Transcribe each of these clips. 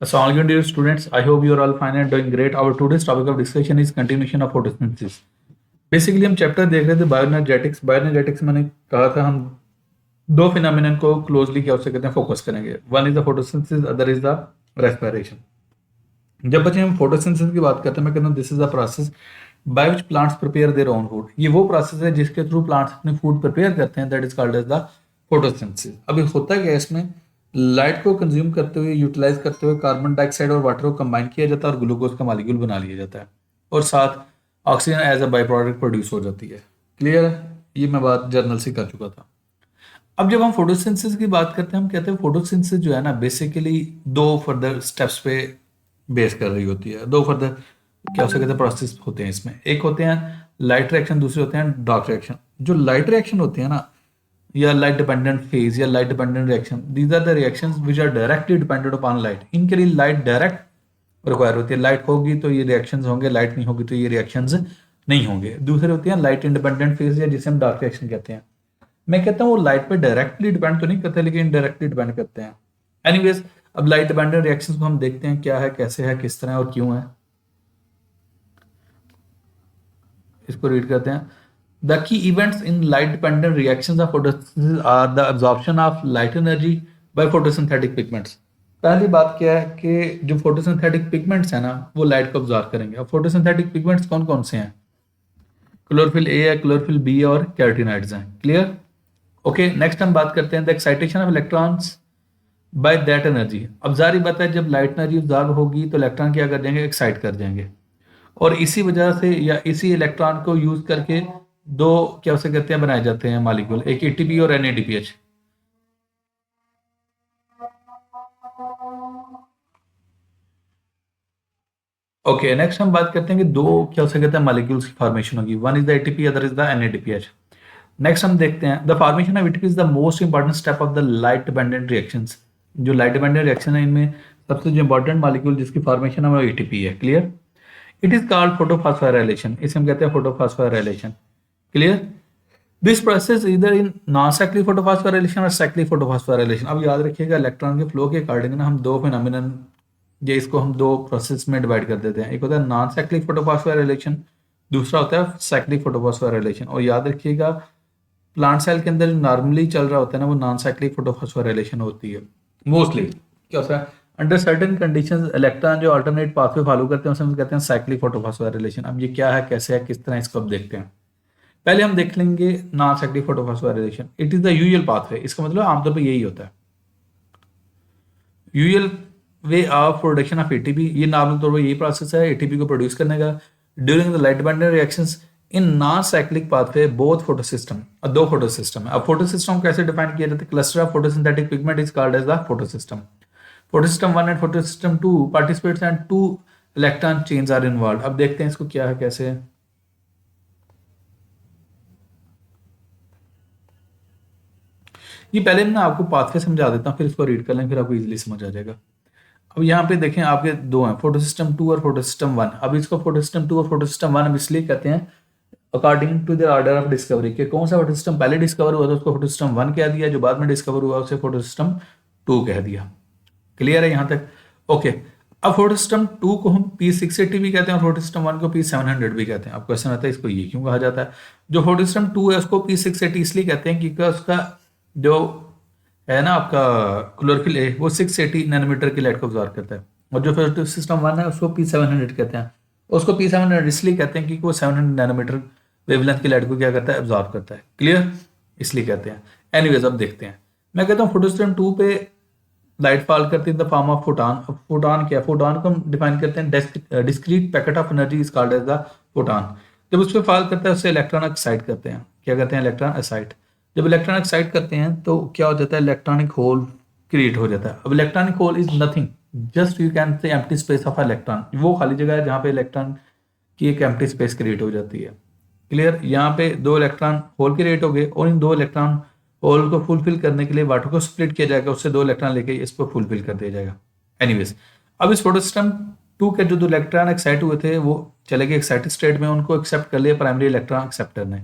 Assalamualaikum dear students. I hope you are all fine and doing great. Our today's topic of discussion is continuation of photosynthesis. Basically हम chapter देख रहे थे bioenergetics. Bioenergetics मैंने कहा था हम दो फिनोमिनन को क्लोजली क्या उससे कहते हैं फोकस करेंगे। One is the photosynthesis, other is the respiration. जब बच्चे हम फोटोसिंथेसिस की बात करते हैं मैं कहता हूँ this is the process by which plants prepare their own food. ये वो प्रोसेस है जिसके थ्रू प्लांट्स अपने फूड प्रिपेयर करते हैं, that is called as the photosynthesis. अभी होता क्या है इसमें, लाइट को कंज्यूम करते हुए, यूटिलाइज करते हुए कार्बन डाइऑक्साइड और वाटर को कंबाइन किया जाता है और ग्लूकोज का मालिक्यूल बना लिया जाता है और साथ oxygen as a by product produce हो जाती है। क्लियर है? ये मैं बात जर्नल से कर चुका था। अब जब हम फोटोसिंथेसिस की बात करते हैं हम कहते हैं फोटोसिंथेसिस जो है ना बेसिकली दो फर्दर स्टेप्स पे बेस कर रही होती है। दो फर्दर क्या हो सकते हैं प्रोसेस होते हैं इसमें। एक होते हैं लाइट रिएक्शन, दूसरे होते हैं डार्क रिएक्शन। जो लाइट रिएक्शन होते हैं ना या लाइट डिपेंडेंट फेज या light dependent reaction, these are the reactions which are directly dependent upon light. इनके लिए लाइट डायरेक्ट रिक्वायर होती है। लाइट होगी तो ये रिएक्शंस होंगे, लाइट नहीं होगी तो ये रिएक्शंस नहीं होंगे। दूसरे होते हैं लाइट इंडिपेंडेंट फेज या जिसे हम डार्क रिएक्शन कहते हैं। मैं कहता हूँ वो लाइट पे डायरेक्टली डिपेंड तो नहीं करते लेकिन इनडायरेक्टली डिपेंड करते हैं। एनीवेज, अब लाइट डिपेंडेंट रिएक्शंस को हम देखते हैं क्या है, कैसे है, किस तरह और क्यों है। इसको रीड करते हैं। The key events in light dependent reactions of photosynthesis are the absorption of light energy by photosynthetic pigments। पहली बात क्या है कि जो फोटोसिंथेटिक पिगमेंट्स है ना वो लाइट को ऑब्जॉर्व करेंगे। अब फोटोसिंथेटिक पिगमेंट्स कौन कौन से हैं? क्लोरोफिल ए है, क्लोरोफिल बी और कैरोटीनॉइड्स हैं। क्लियर? ओके, नेक्स्ट हम बात करते हैं the excitation of electrons by that energy. अब जारी बात है जब लाइट एनर्जी ऑब्जॉर्व होगी तो इलेक्ट्रॉन क्या कर जाएंगे, एक्साइट कर जाएंगे और इसी वजह से या इसी इलेक्ट्रॉन को यूज करके दो क्या उसे कहते हैं बनाए जाते हैं मॉलिक्यूल, एक एटीपी और एनएडीपीएच। ओके, नेक्स्ट हम बात करते हैं कि दो क्या उसे कहते हैं मॉलिक्यूल्स की फॉर्मेशन होगी। One is the ATP, other is the NADPH. Next हम देखते हैं the formation of ATP is the most important step of the light dependent reactions. जो लाइट डिपेंडेंट रिएक्शन है इनमें सबसे जो इंपॉर्टेंट मॉलिक्यूल जिसकी फॉर्मेशन है वो एटीपी है। Clear? It is called photophosphorylation. इसे हम कहते हैं फोटोफॉस्फोराइलेशन। क्लियर? दिस प्रोसेस इधर इन नॉन साइक्लिक फोटोफॉस्फोराइलेशन और साइक्लिक फोटोफॉस्फोराइलेशन। अब याद रखिएगा इलेक्ट्रॉन के फ्लो के अकॉर्डिंग ना हम दो फिनोमिनन ये इसको हम दो प्रोसेस में डिवाइड कर देते हैं। एक होता है नॉन साइक्लिक फोटोफॉस्फोराइलेशन, दूसरा होता है साइक्लिक फोटोफॉस्फोराइलेशन। और याद रखिएगा प्लांट सेल के अंदर नॉर्मली चल रहा होता है ना वो नॉन साइक्लिक फोटोफॉस्फोराइलेशन होती है मोस्टली। क्या होता है अंडर सर्टेन कंडीशंस इलेक्ट्रॉन जो अल्टरनेट पाथवे फॉलो करते हैं उसे हम कहते हैं साइक्लिक फोटोफॉस्फोराइलेशन। अब ये क्या है, कैसे है, किस तरह, इसको अब देखते हैं। पहले हम देख लेंगे non cyclic photophosphorylation. It is the usual pathway. इसका मतलब आमतौर पर यही होता है usual way of production of ATP. ये नॉर्मल तौर पर यही प्रोसेस है एटीपी को प्रोड्यूस करने का during the light dependent reactions in non cyclic pathway both photosystem. अब दो फोटोसिस्टम है। अब फोटोसिस्टम कैसे डिफाइन किया जाता है? Cluster of photosynthetic pigment is called as the photosystem. Photosystem 1 and photosystem 2 participates and 2 electron chains are involve. अब देखते हैं इसको क्या है, कैसे है। ये पहले मैं आपको पाथवे समझा देता हूँ फिर इसको रीड कर लें, फिर आपको इजीली समझ आ जाएगा। अब यहाँ पे देखें आपके दो हैं, फोटोसिस्टम 2 और फोटोसिस्टम 1। अब इसको फोटोसिस्टम 2 और फोटोसिस्टम 1 हम इसलिए कहते हैं according to the order of discovery कि कौन सा फोटोसिस्टम पहले डिस्कवर हुआ था उसको फोटोसिस्टम 1 कह दिया, जो बाद में डिस्कवर हुआ उसे फोटोसिस्टम 2 कह दिया। क्लियर है यहाँ तक? ओके, अब फोटोसिस्टम 2 को हम P680 भी कहते हैं और फोटोसिस्टम 1 को P700 भी कहते हैं। अब क्वेश्चन आता है इसको ये क्यों कहा जाता है? जो फोटोसिस्टम 2 है उसको P680 इसलिए कहते हैं क्योंकि उसका जो है ना आपका क्लोरोफिल ए वो 680 नैनोमीटर की लाइट को ऑब्जॉर्व करता है और जो फोटोसिस्टम 1 है उसको P700 कहते हैं। उसको P700 इसलिए कहते हैं क्योंकि वो 700 नैनोमीटर वेवलेंथ की लाइट को क्या करता है, ऑब्जॉर्व करता है। क्लियर? इसलिए कहते हैं। एनीवेज, अब देखते हैं। मैं कहता हूँ फोटोसिस्टम 2 पे लाइट फॉल करती है in the form of photon. अब फोटॉन क्या है? फोटॉन को हम डिफाइन करते हैं discrete packet of energy is called as the photon. जब उस पर फॉल करता है उससे इलेक्ट्रॉन एक्साइट करते हैं। क्या करते हैं? Electron excite. जब इलेक्ट्रॉन एक्साइट करते हैं तो क्या हो जाता है? इलेक्ट्रॉनिक होल क्रिएट हो जाता है। अब electronic hole is nothing, just you can say empty space of electron. वो खाली जगह है जहाँ पे इलेक्ट्रॉन की एक एम्प्टी स्पेस क्रिएट हो जाती है। क्लियर? यहाँ पे दो इलेक्ट्रॉन होल क्रिएट हो गए और इन दो इलेक्ट्रॉन होल को फुलफिल करने के लिए वाटर को स्प्लिट किया जाएगा, उससे दो इलेक्ट्रॉन लेके इसको फुलफिल कर दिया जाएगा। एनीवेज, अब इस फोटोसिस्टम 2 के जो दो इलेक्ट्रॉन एक्साइट हुए थे वो चले गए एक्साइटेड स्टेट में, उनको एक्सेप्ट कर लिया प्राइमरी इलेक्ट्रॉन एक्सेप्टर ने।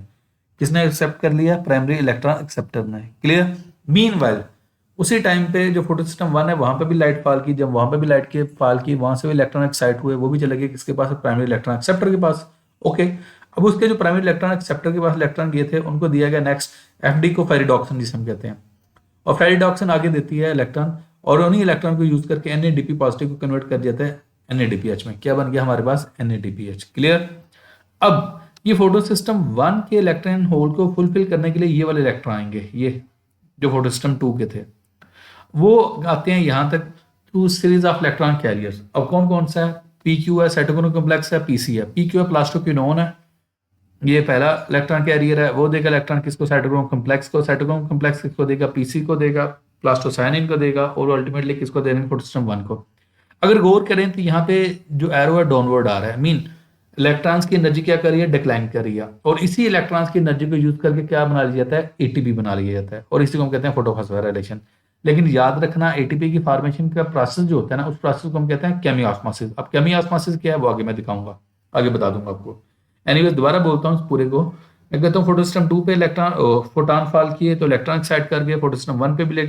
किसने एक्सेप्ट कर लिया? प्राइमरी इलेक्ट्रॉन एक्सेप्टर ने। क्लियर? मीनवाइल उसी टाइम पे जो फोटो सिस्टम 1 है वहां पे भी लाइट फॉल की, जब वहां पे भी लाइट के फॉल की, वहां से भी इलेक्ट्रॉन एक्साइट हुए, वो भी चले गए किसके पास, प्राइमरी इलेक्ट्रॉन एक्सेप्टर के पास। ओके, अब उसके जो प्राइमरी इलेक्ट्रॉन एक्सेप्टर के पास इलेक्ट्रॉन गए थे उनको दिया गया नेक्स्ट एफडी को फेरिडॉक्सिन जिसे हम कहते हैं, और फेरिडॉक्सिन आगे देती है इलेक्ट्रॉन, और उन्हीं इलेक्ट्रॉन को यूज करके एनएडीपी पॉजिटिव को कन्वर्ट कर दिया था एनएडीपीएच में। क्या बन गया हमारे पास, एनएडीपीएच। क्लियर। अब ये फोटो सिस्टम 1 के इलेक्ट्रॉन होल को फुलफिल करने के लिए ये वाले इलेक्ट्रॉन आएंगे, ये जो फोटो सिस्टम 2 के थे वो आते हैं यहां तक through series of electron carriers. अब कौन कौन सा है, पी क्यू है, साइटोक्रोम कॉम्प्लेक्स है, पीसी है। पी क्यू है प्लास्टोक्विनोन है, ये पहला इलेक्ट्रॉन कैरियर है, वो देगा इलेक्ट्रॉन किसको, साइटोक्रोम कॉम्प्लेक्स को। साइटोक्रोम कॉम्प्लेक्स किसको देगा, पीसी को देगा, प्लास्टोसाइनिन को देगा, और अल्टीमेटली किसको दे देंगे, फोटोसिस्टम 1 को। अगर गौर करें तो यहाँ पे जो एरो है डाउनवर्ड आ रहा है, मीन इलेक्ट्रॉन्स की एनर्जी क्या कर रही है, डिक्लाइन कर रही है, और इसी इलेक्ट्रॉन्स की एनर्जी को यूज करके क्या बना लिया जाता है, एटीपी बना लिया जाता है, और इसी को हम कहते हैं फोटोफॉस्फोराइलेशन। लेकिन याद रखना एटीपी की फॉर्मेशन का प्रोसेस जो होता है ना, उस प्रोसेस को हम कहते हैं केमियोस्मोसिस। अब केमियोस्मोसिस क्या है वो आगे मैं दिखाऊंगा, आगे बता दूंगा आपको। एनीवेज दोबारा बोलता हूँ पूरे को, मैं कहता हूँ फोटोसिस्टम 2 पे इलेक्ट्रॉन फोटॉन फॉल किए तो इलेक्ट्रॉन एक्साइट कर गए, फोटोसिस्टम 1 पे भी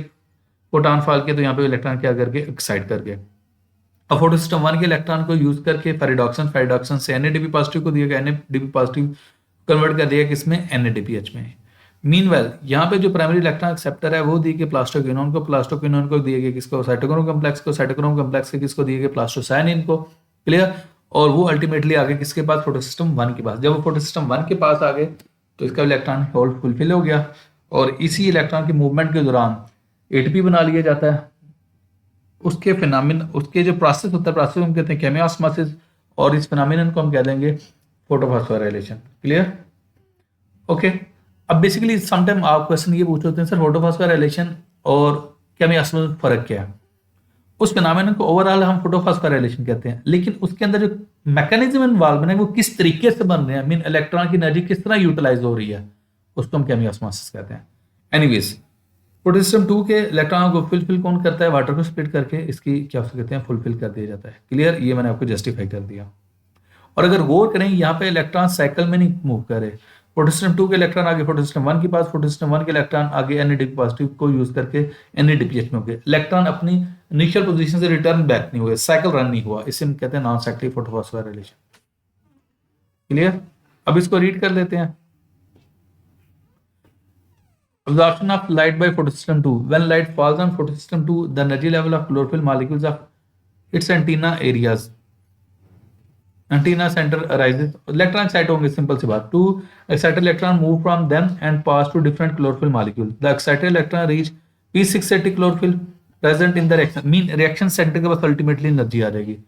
फोटॉन फॉल किए तो यहाँ पे इलेक्ट्रॉन क्या करके एक्साइट कर गए। अब फोटो सिस्टम 1 के इलेक्ट्रॉन को यूज करके फेरिडॉक्सन से एनएडीपी पॉजिटिव को दिया गया, एनएडीपी पॉजिटिव कन्वर्ट कर दिया किसमें, एनएडीपीएच में। मीनवेल यहाँ पे जो प्राइमरी इलेक्ट्रॉन एक्सेप्टर है वो दिए गए प्लास्टोक्विनोन को, प्लास्टोक्विनोन को दिए गए किसको, साइटोक्रोम कॉम्प्लेक्स को, साइटोक्रोम कॉम्प्लेक्स के किसको दिए गए, प्लास्टोसाइनिन को। क्लियर। और वो अल्टीमेटली आगे किसके पास, फोटो सिस्टम 1 के पास। जब वो फोटो सिस्टम 1 के पास आ गए तो इसका इलेक्ट्रॉन होल फुलफिल हो गया, और इसी इलेक्ट्रॉन के मूवमेंट के दौरान एटीपी बना लिया जाता है। उसके फिनोमिन, उसके जो प्रोसेस होता है, प्रोसेस हम कहते हैं केमियोस्मोसिस, और इस फिनोमिनन को हम कह देंगे फोटोफॉस्फोराइलेशन। क्लियर। ओके। अब बेसिकली समटाइम आप क्वेश्चन ये पूछ होते हैं सर फोटोफॉस्फोराइलेशन और केमियोस्मोसिस फर्क क्या है। उस फिनोमिनन को ओवरऑल हम फोटोफॉस्फोराइलेशन कहते हैं, लेकिन उसके अंदर जो मैकेनिज्म इन्वॉल्व है वो किस तरीके से बन रहे हैं, मीन इलेक्ट्रॉन की एनर्जी किस तरह यूटिलाइज हो रही है, उसको हम केमियोस्मोसिस कहते हैं। एनीवेज फोटो सिस्टम 2 के इलेक्ट्रॉन को फुलफिल कौन करता है, वाटर को स्प्लिट करके इसकी क्या कहते हैं, फुलफिल कर दिया जाता है। क्लियर। ये मैंने आपको जस्टिफाई कर दिया। और अगर गौर करें यहाँ पे इलेक्ट्रॉन साइकिल में नहीं मूव करे, फोटो सिस्टम 2 के इलेक्ट्रॉन आगे फोटो सिस्टम 1 के पास, फोटो सिस्टम 1 के इलेक्ट्रॉन आगे एनएडीपी पॉजिटिव को यूज करके एनएडीपीएच में हो गए, इलेक्ट्रॉन अपनी इनिशियल पोजीशन से रिटर्न बैक नहीं हुए, साइकिल रन नहीं हुआ, इसे हम कहते हैं नॉन साइक्लिक फोटोफॉस्फोराइलेशन। क्लियर। अब इसको रीड कर लेते हैं। Absorption of light by photosystem 2. When light falls on photosystem 2, the energy level of chlorophyll molecules of its antenna areas, antenna center arises. Electron excited होंगे, सिंपल सी बात। Two excited electron move from them and pass to different chlorophyll molecules. The excited electron reach p680 chlorophyll present in the reaction. Mean reaction center के पास ultimately energy आ जाएगी.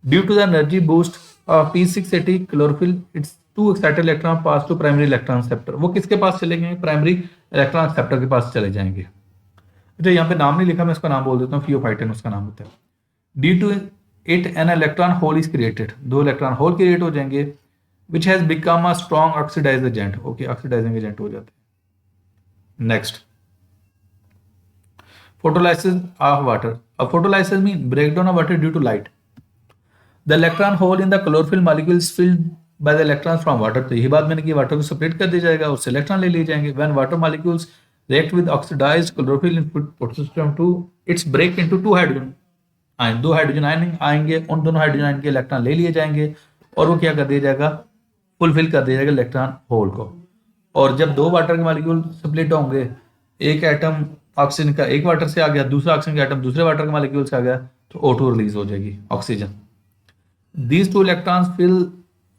Due to the energy boost of p680 chlorophyll, its two excited electron pass to primary electron receptor. वो किसके पास चले जाएंगे, primary electron acceptor के पास चले जाएंगे। अच्छा यहाँ पे नाम नहीं लिखा, मैं इसका नाम बोल देता हूँ, फियोफाइटिन उसका नाम होता है। Due to it an electron hole is created, दो इलेक्ट्रॉन होल क्रिएट हो जाएंगे, which has become a strong oxidise agent. Okay, oxidising agent हो जाते हैं। Next, photolysis of water. अब photolysis mean breakdown of water due to light. The electron hole in the chlorophyll molecules filled by the electron from water. तो यही बात मैंने की, water को सेपरेट कर दिया जाएगा, उससे इलेक्ट्रॉन ले लिए जाएंगे। When water molecules react with oxidized chlorophyll in photosystem 2, it's break into two hydrogen ion, दो हाइड्रोजन आयन आएंगे, उन दोनों हाइड्रोजन आयन के इलेक्ट्रॉन ले लिए जाएंगे, और वो क्या कर दिया जाएगा, फुलफिल कर दिया जाएगा इलेक्ट्रॉन होल को। और जब दो वाटर के मॉलिक्यूल स्प्लिट होंगे, एक एटम ऑक्सीजन का एक वाटर से आ गया, दूसरा ऑक्सीजन का एटम दूसरे वाटर के मॉलिक्यूल से आ गया, तो O2 रिलीज हो जाएगी, oxygen. These two electrons fill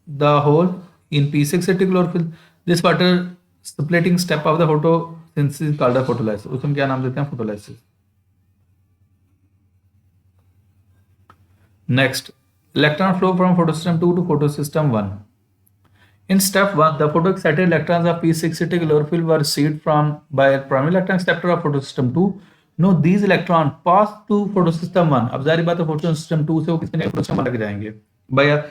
the hole in p680 chlorophyll. This water splitting step of the photosynthesis is called a photolysis. उसमें क्या नाम देते हैं, photolysis. Next, electron flow from photosystem 2 to photosystem 1. In step 1, the photoexcited electrons of p680 chlorophyll were received from by primary electron acceptor of photosystem 2. Now these electrons pass to photosystem 1. अब जारी बात है, photosystem 2 से वो किसके photosystem 1 लग जाएंगे by a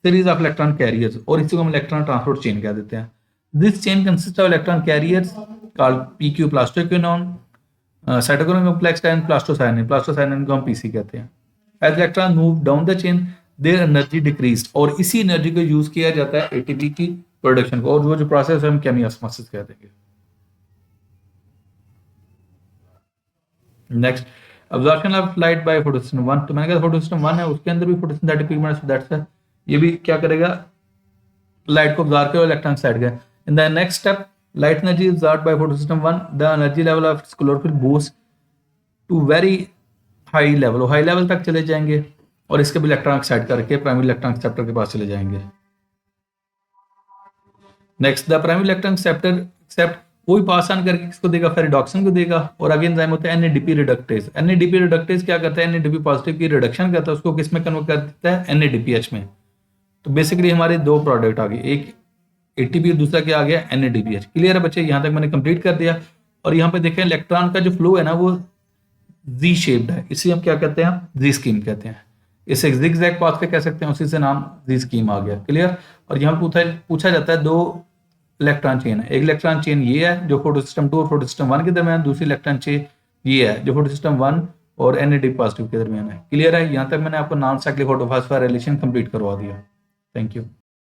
series of electron carriers, और इसी को हम इलेक्ट्रॉन ट्रांसपोर्ट चेन कह देते हैं। This chain consists of electron carriers called PQ plastoquinone, cytochrome complex and plastocyanin. Plastocyanin को हम PC कहते हैं। As electrons move down the chain, their energy decreased, और इसी एनर्जी को यूज किया जाता है ATP की प्रोडक्शन को, और वो जो प्रोसेस है हम केमियोस्मोसिस कहते हैं। Next, absorption of light by photosystem 1, तो मैंने कहा फोटोसिस्टम 1 है, उसके अंदर भी फोटोसिंथेटिक पिगमेंट्स, दैट्स ये भी क्या करेगा, लाइट को अब्जॉर्ब करेगा इलेक्ट्रॉन साइड का। In the next step, light energy absorb by photosystem 1, the energy level of chlorophyll boost to very high level, high level तक चले जाएंगे और इसके भी इलेक्ट्रॉन एक्साइड करके प्राइमरी इलेक्ट्रॉन एक्सेप्टर के पास चले जाएंगे। Next, the primary electron accept वही पास ऑन करके किसको देगा, फेरिडॉक्सिन को देगा। और अगेन एंजाइम होता है एनएडीपी रिडक्टेज। एनएडीपी रिडक्टेज क्या करता है, एनएडीपी पॉजिटिव की रिडक्शन करता है, उसको किस में कन्वर्ट कर देता है, एनएडीपीएच में। तो बेसिकली हमारे दो प्रोडक्ट आ गए, एक एटीपी और दूसरा क्या आ गया, एनएडीपीएच। क्लियर है बच्चे, यहाँ तक मैंने कंप्लीट कर दिया। और यहाँ पे देखें इलेक्ट्रॉन का जो फ्लो है ना वो जी शेप्ड है, इसे हम क्या कहते हैं, जी स्कीम कहते हैं। इसे जिगजैग पाथवे कह सकते हैं, उसी से नाम जी स्कीम आ गया। क्लियर। और यहाँ पूछा जाता है दो इलेक्ट्रॉन चेन है, एक इलेक्ट्रॉन चेन ये है जो फोटोसिस्टम 2 और फोटोसिस्टम 1 के दरमियान, दूसरी इलेक्ट्रॉन चेन ये है जो फोटोसिस्टम 1 और एनएडी पॉजिटिव के दरमियान है। क्लियर है, यहाँ तक मैंने आपको नॉन साइक्लिक फोटोफॉस्फोराइलेशन कंप्लीट करवा दिया। Thank you.